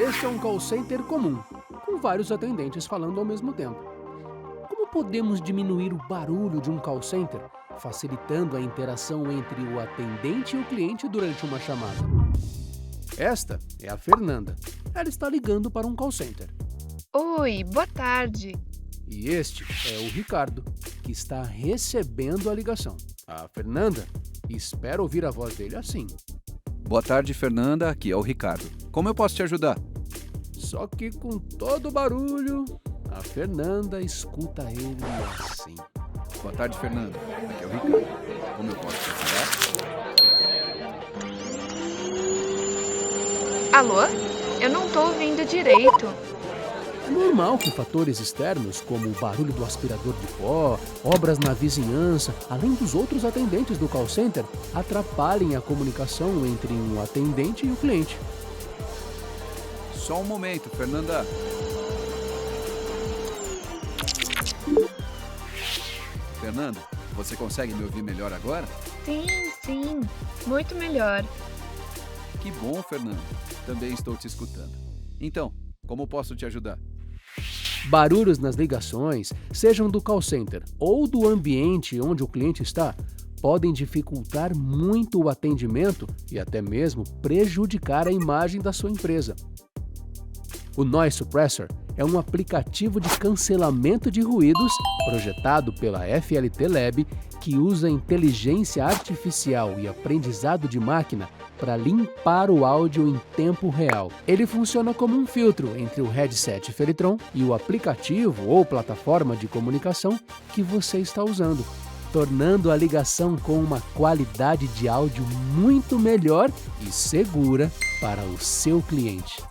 Este é um call center comum, com vários atendentes falando ao mesmo tempo. Como podemos diminuir o barulho de um call center, facilitando a interação entre o atendente e o cliente durante uma chamada? Esta é a Fernanda. Ela está ligando para um call center. Oi, boa tarde. E este é o Ricardo, que está recebendo a ligação. A Fernanda espera ouvir a voz dele assim. Boa tarde, Fernanda. Aqui é o Ricardo. Como eu posso te ajudar? Só que com todo o barulho, a Fernanda escuta ele assim. Boa tarde, Fernanda. Aqui é o Ricardo. Como eu posso te ajudar? Alô? Eu não tô ouvindo direito. É normal que fatores externos, como o barulho do aspirador de pó, obras na vizinhança, além dos outros atendentes do call center, atrapalhem a comunicação entre um atendente e o cliente. Só um momento, Fernanda. Fernanda, você consegue me ouvir melhor agora? Sim, muito melhor. Que bom, Fernanda. Também estou te escutando. Então, como posso te ajudar? Barulhos nas ligações, sejam do call center ou do ambiente onde o cliente está, podem dificultar muito o atendimento e até mesmo prejudicar a imagem da sua empresa. O Noise Suppressor é um aplicativo de cancelamento de ruídos projetado pela FLT Lab que usa inteligência artificial e aprendizado de máquina para limpar o áudio em tempo real. Ele funciona como um filtro entre o headset Feritron e o aplicativo ou plataforma de comunicação que você está usando, tornando a ligação com uma qualidade de áudio muito melhor e segura para o seu cliente.